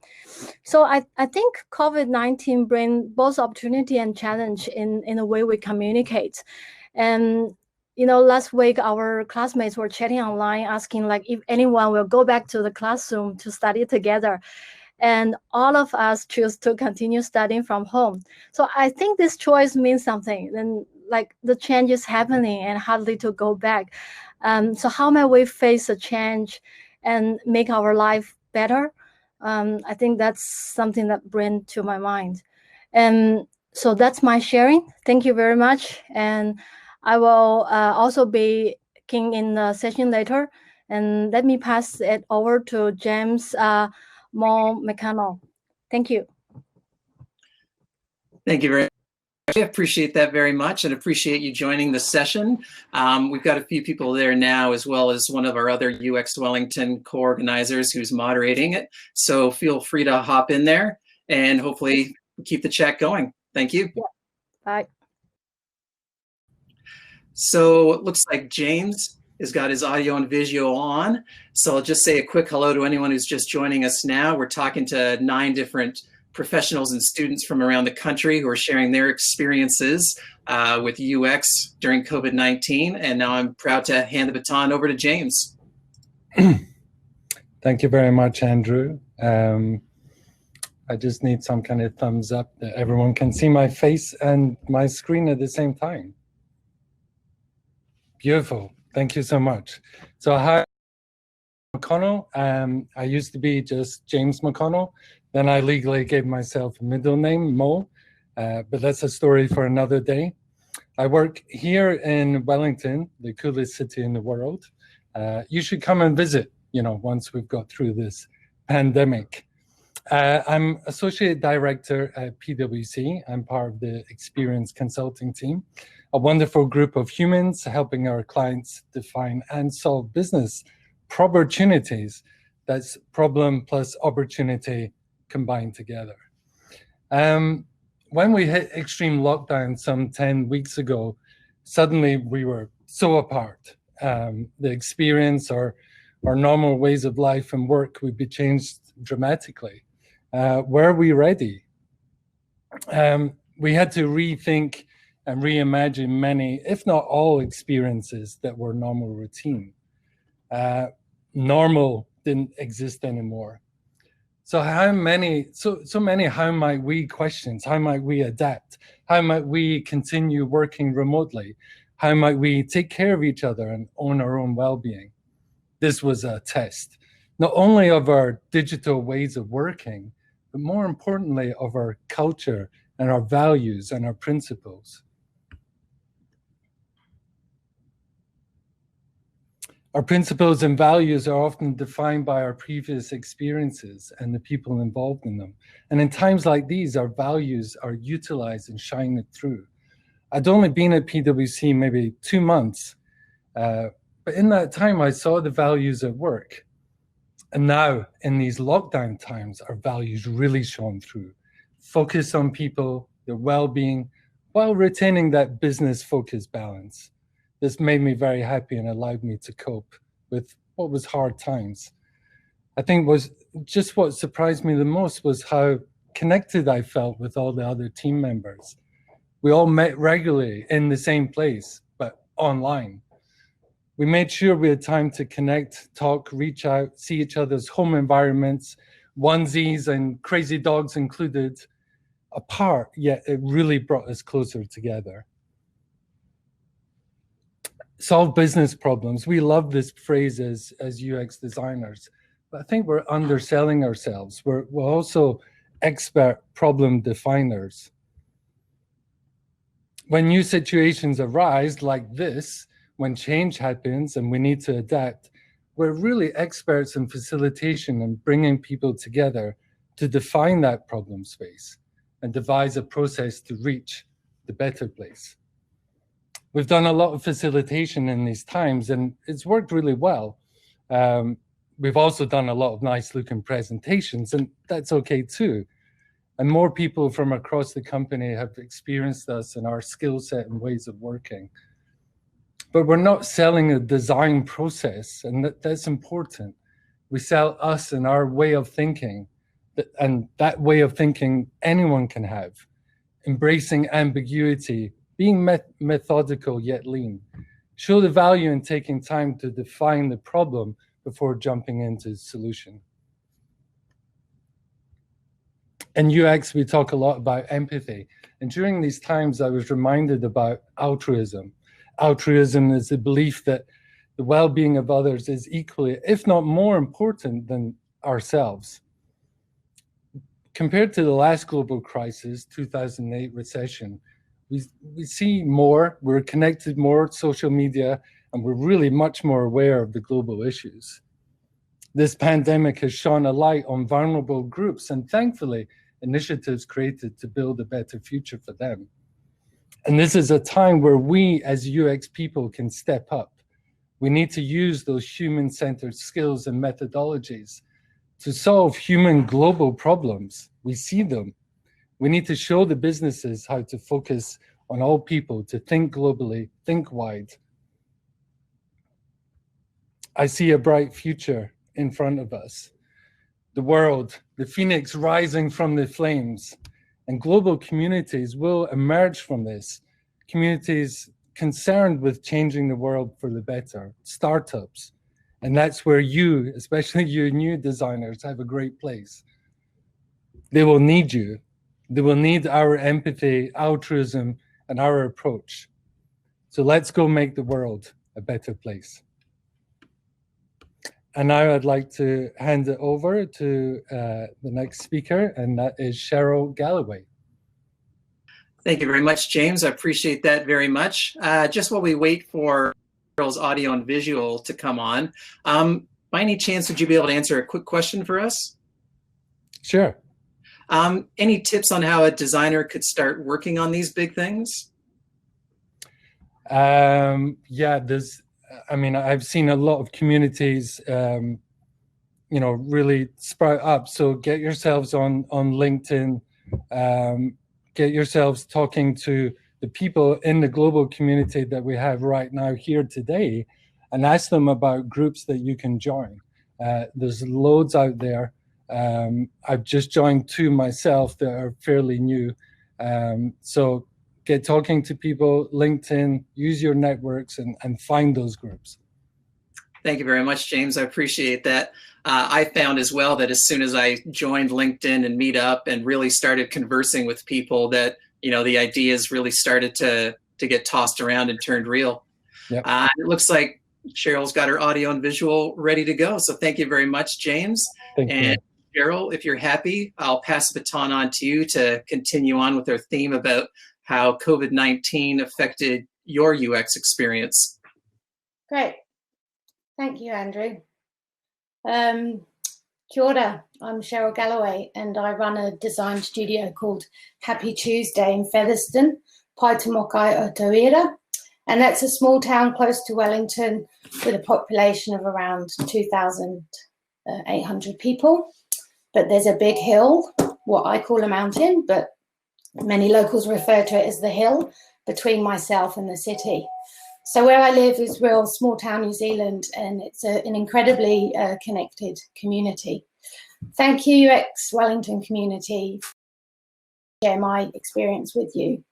So I think COVID-19 brings both opportunity and challenge in the way we communicate. And last week our classmates were chatting online asking like if anyone will go back to the classroom to study together. and all of us choose to continue studying from home. So I think this choice means something. And like the change is happening and hardly to go back. So how may we face a change and make our life better? I think that's something that brings to my mind. And so that's my sharing. Thank you very much. And I will also be in the session later. And let me pass it over to James McConnell. Thank you. Thank you very much. I appreciate that very much and appreciate you joining the session. We've got a few people there now, as well as one of our other UX Wellington co-organizers who's moderating it. So feel free to hop in there and hopefully keep the chat going. Thank you. Yeah. Bye. So it looks like James has got his audio and visual on. So I'll just say a quick hello to anyone who's just joining us now. We're talking to 9 different professionals and students from around the country who are sharing their experiences with UX during COVID-19. And now I'm proud to hand the baton over to James. Thank you very much, Andrew. I just need some kind of thumbs up that everyone can see my face and my screen at the same time. Beautiful. Thank you so much. So hi, McConnell. I used to be just James McConnell. Then I legally gave myself a middle name, Mo, but that's a story for another day. I work here in Wellington, the coolest city in the world. You should come and visit, once we've got through this pandemic. I'm Associate Director at PwC. I'm part of the Experience Consulting team, a wonderful group of humans helping our clients define and solve business opportunities. That's problem plus opportunity combined together. When we hit extreme lockdown some 10 weeks ago, suddenly we were so apart. The experience, our normal ways of life and work would be changed dramatically. Were we ready? We had to rethink and reimagine many, if not all, experiences that were normal routine. Normal didn't exist anymore. So many how might we questions, how might we adapt? How might we continue working remotely? How might we take care of each other and own our own well-being? This was a test, not only of our digital ways of working, but more importantly of our culture and our values and our principles. Our principles and values are often defined by our previous experiences and the people involved in them. And in times like these, our values are utilized and shine through. I'd only been at PwC maybe 2 months, but in that time I saw the values at work. And now in these lockdown times, our values really shone through. Focus on people, their well-being, while retaining that business-focused balance. This made me very happy and allowed me to cope with what was hard times. I think was just what surprised me the most was how connected I felt with all the other team members. We all met regularly in the same place, but online. We made sure we had time to connect, talk, reach out, see each other's home environments, onesies and crazy dogs included, apart, yet it really brought us closer together. Solve business problems. We love this phrase as UX designers, but I think we're underselling ourselves. We're also expert problem definers. When new situations arise like this, when change happens and we need to adapt, we're really experts in facilitation and bringing people together to define that problem space and devise a process to reach the better place. We've done a lot of facilitation in these times and it's worked really well. We've also done a lot of nice looking presentations and that's okay too. And more people from across the company have experienced us and our skill set and ways of working. But we're not selling a design process, and that's important. We sell us and our way of thinking, and that way of thinking anyone can have. Embracing ambiguity, being methodical yet lean. Show the value in taking time to define the problem before jumping into the solution. In UX, we talk a lot about empathy. And during these times, I was reminded about altruism. Altruism is the belief that the well-being of others is equally, if not more important than ourselves. Compared to the last global crisis, 2008 recession, we see more, we're connected more, social media, and we're really much more aware of the global issues. This pandemic has shone a light on vulnerable groups, and thankfully, initiatives created to build a better future for them. And this is a time where we as UX people can step up. We need to use those human-centered skills and methodologies to solve human global problems. We see them. We need to show the businesses how to focus on all people, to think globally, think wide. I see a bright future in front of us. The world, the phoenix rising from the flames, and global communities will emerge from this. Communities concerned with changing the world for the better, startups. And that's where you, especially you new designers, have a great place. They will need you. They will need our empathy, altruism, and our approach. So let's go make the world a better place. And now I'd like to hand it over to the next speaker, and that is Cheryl Galloway. Thank you very much, James. I appreciate that very much. Just while we wait for Cheryl's audio and visual to come on, by any chance, would you be able to answer a quick question for us? Sure. Any tips on how a designer could start working on these big things? Yeah, I've seen a lot of communities, really sprout up. So get yourselves on LinkedIn, get yourselves talking to the people in the global community that we have right now here today, and ask them about groups that you can join. There's loads out there. I've just joined 2 myself that are fairly new. So get talking to people, LinkedIn, use your networks and find those groups. Thank you very much, James. I appreciate that. I found as well that as soon as I joined LinkedIn and Meetup and really started conversing with people, that the ideas really started to get tossed around and turned real. Yep. It looks like Cheryl's got her audio and visual ready to go. So thank you very much, James. Thank you. Cheryl, if you're happy, I'll pass the baton on to you to continue on with our theme about how COVID-19 affected your UX experience. Great. Thank you, Andrew. Kia ora, I'm Cheryl Galloway, and I run a design studio called Happy Tuesday in Featherston, Paitumokai o Tauira. And that's a small town close to Wellington with a population of around 2,800 people. But there's a big hill, what I call a mountain, but many locals refer to it as the hill, between myself and the city. So where I live is real small town New Zealand, and it's an incredibly connected community. Thank you, UX Wellington community, for sharing my experience with you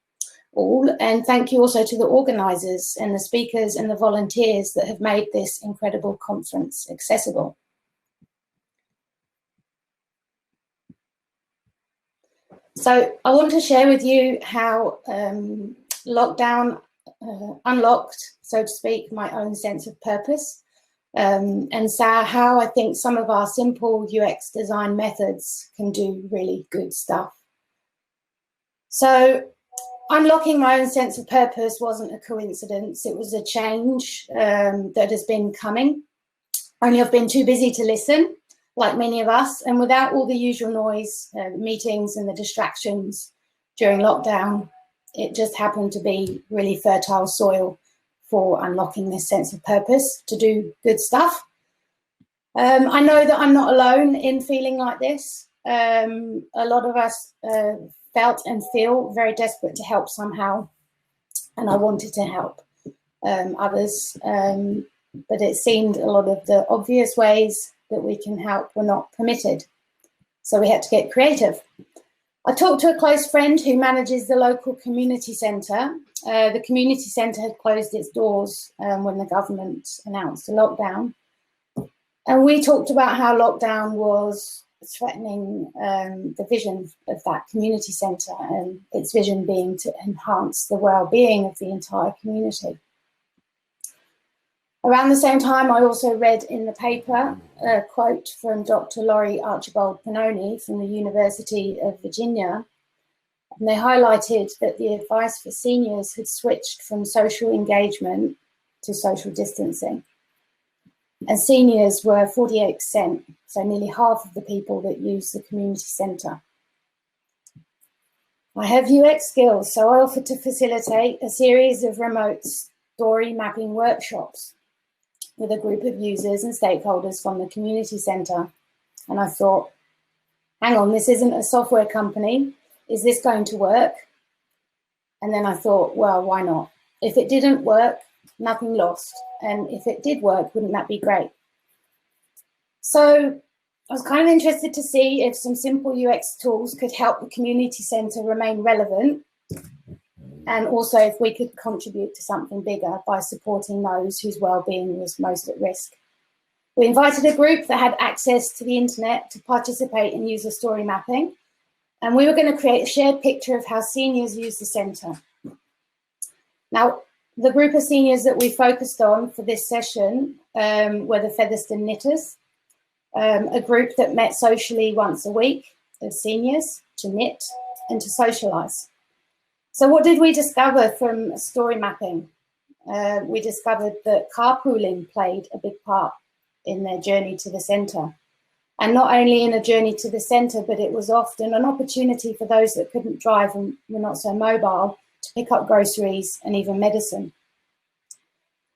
all. And thank you also to the organisers and the speakers and the volunteers that have made this incredible conference accessible. So I want to share with you how lockdown unlocked, so to speak, my own sense of purpose, and so how I think some of our simple UX design methods can do really good stuff. So unlocking my own sense of purpose wasn't a coincidence. It was a change that has been coming. Only I've been too busy to listen, like many of us, and without all the usual noise, meetings and the distractions during lockdown, it just happened to be really fertile soil for unlocking this sense of purpose to do good stuff. I know that I'm not alone in feeling like this. A lot of us felt and feel very desperate to help somehow, and I wanted to help others, but it seemed a lot of the obvious ways that we can help were not permitted. So we had to get creative. I talked to a close friend who manages the local community centre. The community centre had closed its doors when the government announced a lockdown. And we talked about how lockdown was threatening the vision of that community centre, and its vision being to enhance the well-being of the entire community. Around the same time, I also read in the paper a quote from Dr. Laurie Archibald-Pannoni from the University of Virginia, and they highlighted that the advice for seniors had switched from social engagement to social distancing. And seniors were 48%, so nearly half of the people that use the community centre. I have UX skills, so I offered to facilitate a series of remote story mapping workshops with a group of users and stakeholders from the community centre. And I thought, hang on, this isn't a software company. Is this going to work? And then I thought, well, why not? If it didn't work, nothing lost. And if it did work, wouldn't that be great? So I was kind of interested to see if some simple UX tools could help the community centre remain relevant, and also if we could contribute to something bigger by supporting those whose well-being was most at risk. We invited a group that had access to the internet to participate in user story mapping, and we were going to create a shared picture of how seniors use the centre. Now, the group of seniors that we focused on for this session were the Featherston Knitters, a group that met socially once a week of seniors to knit and to socialise. So what did we discover from story mapping? We discovered that carpooling played a big part in their journey to the centre. And not only in a journey to the centre, but it was often an opportunity for those that couldn't drive and were not so mobile to pick up groceries and even medicine.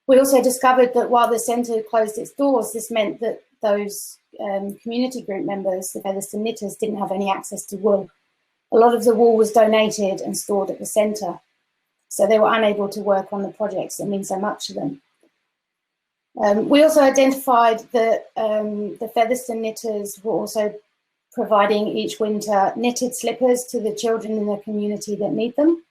We also discovered that while the centre closed its doors, this meant that those community group members, the Featherston Knitters, didn't have any access to wool. A lot of the wool was donated and stored at the centre, so they were unable to work on the projects that mean so much to them. We also identified that the Featherston Knitters were also providing each winter knitted slippers to the children in the community that need them.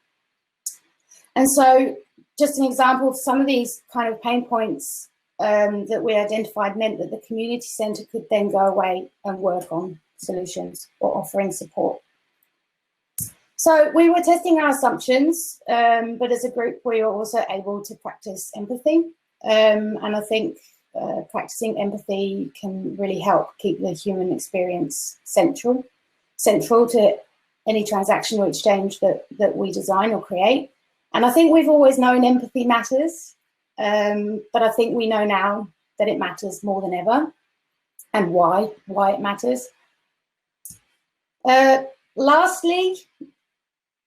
And so just an example of some of these kind of pain points that we identified meant that the community centre could then go away and work on solutions or offering support. So we were testing our assumptions, but as a group, we were also able to practice empathy. And I think practicing empathy can really help keep the human experience central to any transactional exchange that we design or create. And I think we've always known empathy matters, but I think we know now that it matters more than ever, and why it matters. Lastly,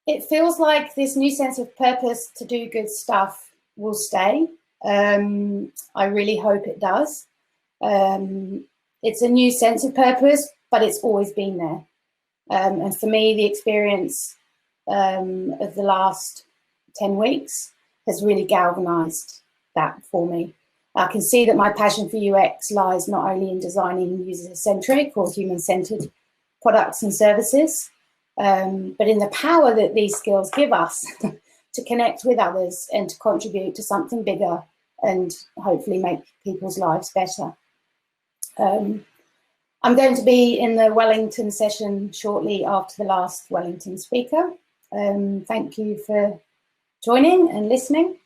it feels like this new sense of purpose to do good stuff will stay. I really hope it does. It's a new sense of purpose, but it's always been there. And for me, the experience of the last 10 weeks has really galvanized that for me. I can see that my passion for UX lies not only in designing user-centric or human-centered products and services, but in the power that these skills give us to connect with others and to contribute to something bigger and hopefully make people's lives better. I'm going to be in the Wellington session shortly after the last Wellington speaker. Thank you for joining and listening.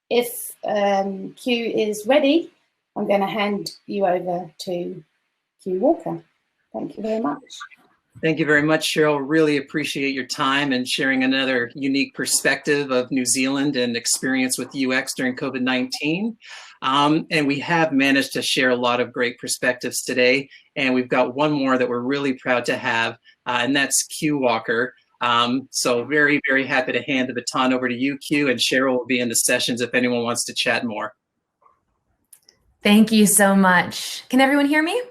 If Q is ready, I'm going to hand you over to Q Walker. Thank you very much. Thank you very much, Cheryl. Really appreciate your time and sharing another unique perspective of New Zealand and experience with UX during COVID-19. And we have managed to share a lot of great perspectives today. And we've got one more that we're really proud to have, and that's Q Walker. So very, very happy to hand the baton over to you, Q, and Cheryl will be in the sessions if anyone wants to chat more. Thank you so much. Can everyone hear me?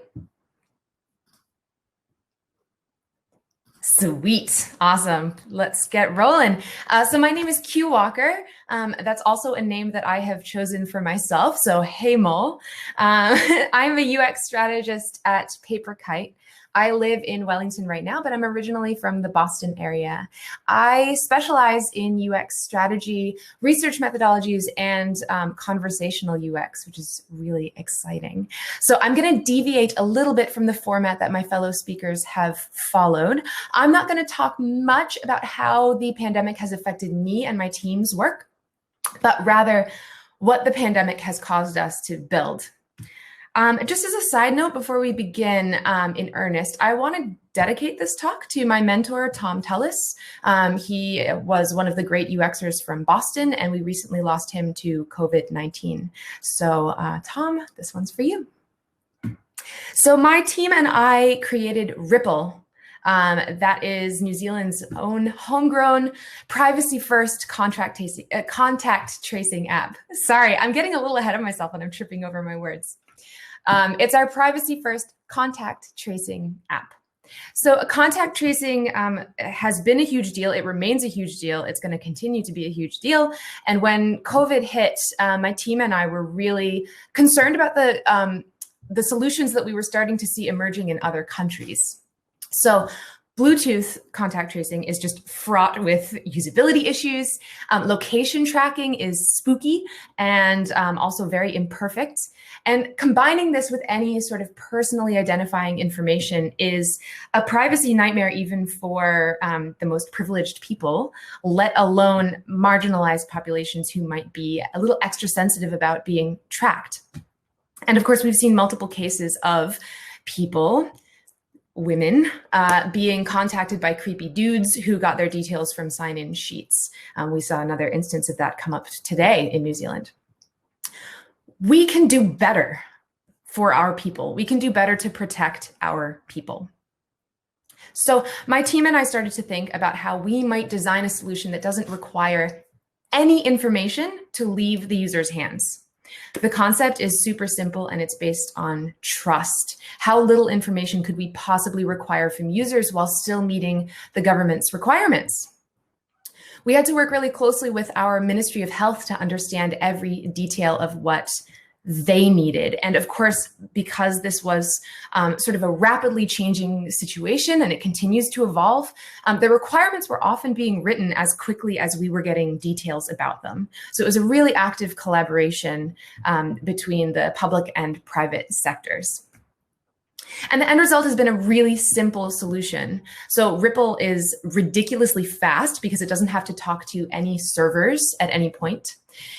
Sweet. Awesome. Let's get rolling. So my name is Q Walker. That's also a name that I have chosen for myself. So hey Mo. I'm a UX strategist at PaperKite. I live in Wellington right now, but I'm originally from the Boston area. I specialize in UX strategy, research methodologies, and conversational UX, which is really exciting. So I'm going to deviate a little bit from the format that my fellow speakers have followed. I'm not going to talk much about how the pandemic has affected me and my team's work, but rather what the pandemic has caused us to build. Just as a side note, before we begin in earnest, I want to dedicate this talk to my mentor, Tom Tullis. He was one of the great UXers from Boston, and we recently lost him to COVID-19. So Tom, this one's for you. So my team and I created Ripple. That is New Zealand's own homegrown, privacy-first contact tracing app. Sorry, I'm getting a little ahead of myself and I'm tripping over my words. It's our privacy-first contact tracing app. So contact tracing has been a huge deal. It remains a huge deal. It's going to continue to be a huge deal. And when COVID hit, my team and I were really concerned about the solutions that we were starting to see emerging in other countries. So Bluetooth contact tracing is just fraught with usability issues. Location tracking is spooky and also very imperfect. And combining this with any sort of personally identifying information is a privacy nightmare even for the most privileged people, let alone marginalized populations who might be a little extra sensitive about being tracked. And of course, we've seen multiple cases of people, women, being contacted by creepy dudes who got their details from sign-in sheets. We saw another instance of that come up today in New Zealand. We can do better for our people. We can do better to protect our people. So my team and I started to think about how we might design a solution that doesn't require any information to leave the user's hands. The concept is super simple and it's based on trust. How little information could we possibly require from users while still meeting the government's requirements? We had to work really closely with our Ministry of Health to understand every detail of what they needed. And of course, because this was sort of a rapidly changing situation and it continues to evolve, the requirements were often being written as quickly as we were getting details about them. So it was a really active collaboration between the public and private sectors. And the end result has been a really simple solution. So Ripple is ridiculously fast because it doesn't have to talk to any servers at any point.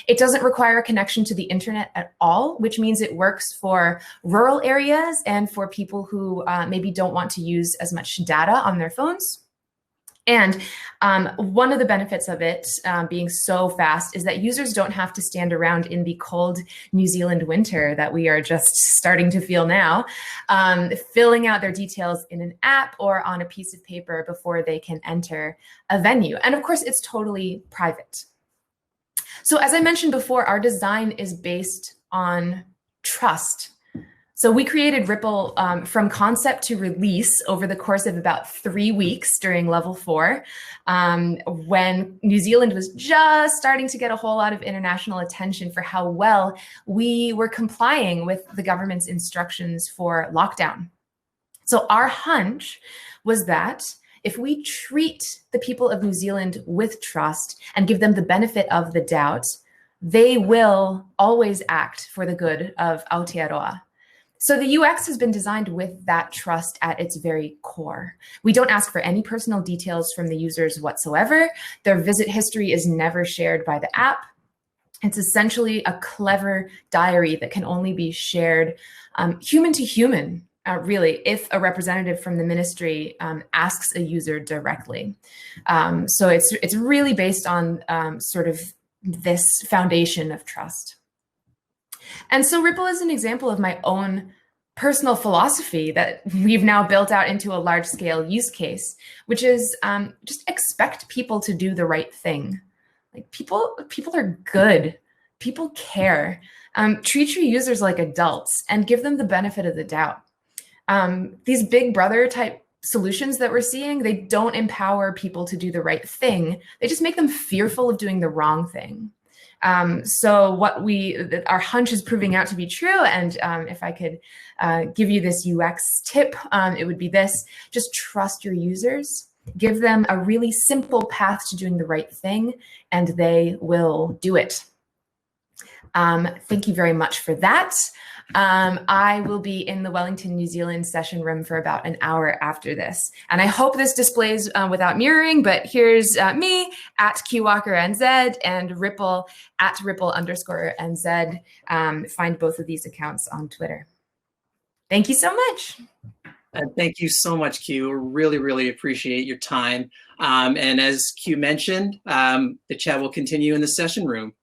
It doesn't require a connection to the internet at all, which means it works for rural areas and for people who maybe don't want to use as much data on their phones. And one of the benefits of it being so fast is that users don't have to stand around in the cold New Zealand winter that we are just starting to feel now, filling out their details in an app or on a piece of paper before they can enter a venue. And of course, it's totally private. So as I mentioned before, our design is based on trust. So we created Ripple from concept to release over the course of about 3 weeks during level 4, when New Zealand was just starting to get a whole lot of international attention for how well we were complying with the government's instructions for lockdown. So our hunch was that if we treat the people of New Zealand with trust and give them the benefit of the doubt, they will always act for the good of Aotearoa. So the UX has been designed with that trust at its very core. We don't ask for any personal details from the users whatsoever. Their visit history is never shared by the app. It's essentially a clever diary that can only be shared human to human, really, if a representative from the ministry asks a user directly. So it's really based on sort of this foundation of trust. And so Ripple is an example of my own personal philosophy that we've now built out into a large-scale use case, which is just expect people to do the right thing. Like people are good. People care. Treat your users like adults and give them the benefit of the doubt. These big brother type solutions that we're seeing, they don't empower people to do the right thing. They just make them fearful of doing the wrong thing. So our hunch is proving out to be true. And if I could give you this UX tip, it would be this: just trust your users. Give them a really simple path to doing the right thing, and they will do it. Thank you very much for that. I will be in the Wellington, New Zealand session room for about an hour after this. And I hope this displays without mirroring, but here's me at QWalkerNZ and Ripple at Ripple_NZ. Find both of these accounts on Twitter. Thank you so much. Thank you so much, Q. Really, really appreciate your time. And as Q mentioned, the chat will continue in the session room.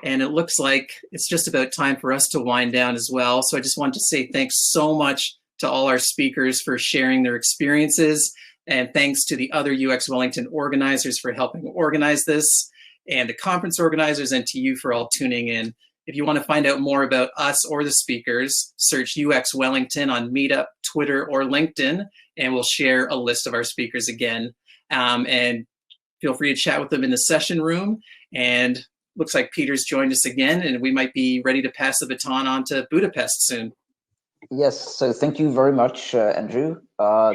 And it looks like it's just about time for us to wind down as well. So I just want to say thanks so much to all our speakers for sharing their experiences. And thanks to the other UX Wellington organizers for helping organize this, and the conference organizers, and to you for all tuning in. If you want to find out more about us or the speakers, search UX Wellington on Meetup, Twitter, or LinkedIn, and we'll share a list of our speakers again. And feel free to chat with them in the session room. And looks like Peter's joined us again, and we might be ready to pass the baton on to Budapest soon. Yes, so thank you very much, Andrew.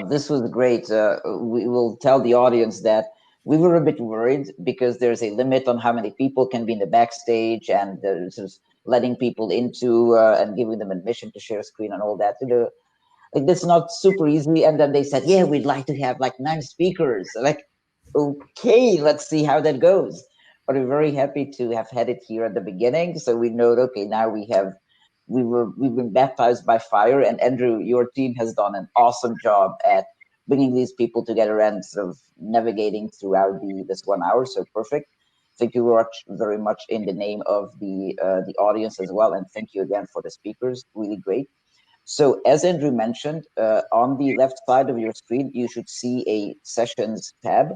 This was great. We will tell the audience that we were a bit worried because there's a limit on how many people can be in the backstage, and sort of letting people into and giving them admission to share screen and all that. Like, that's not super easy. And then they said, yeah, we'd like to have like 9 speakers. Like, okay, let's see how that goes. But we're very happy to have had it here at the beginning. So we know, okay, now we've been baptized by fire. And Andrew, your team has done an awesome job at bringing these people together and sort of navigating throughout this 1 hour. So perfect. Thank you very much in the name of the audience as well. And thank you again for the speakers. Really great. So as Andrew mentioned, on the left side of your screen, you should see a sessions tab.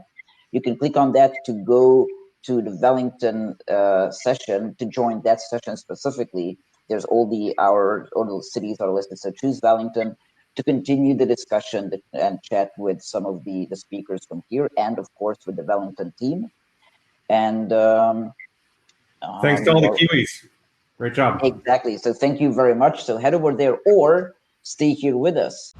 You can click on that to go to the Wellington session, to join that session specifically. There's all the cities are listed. So choose Wellington to continue the discussion and chat with some of the speakers from here, and of course with the Wellington team. And thanks to all the Kiwis. Great job. Exactly. So thank you very much. So head over there or stay here with us.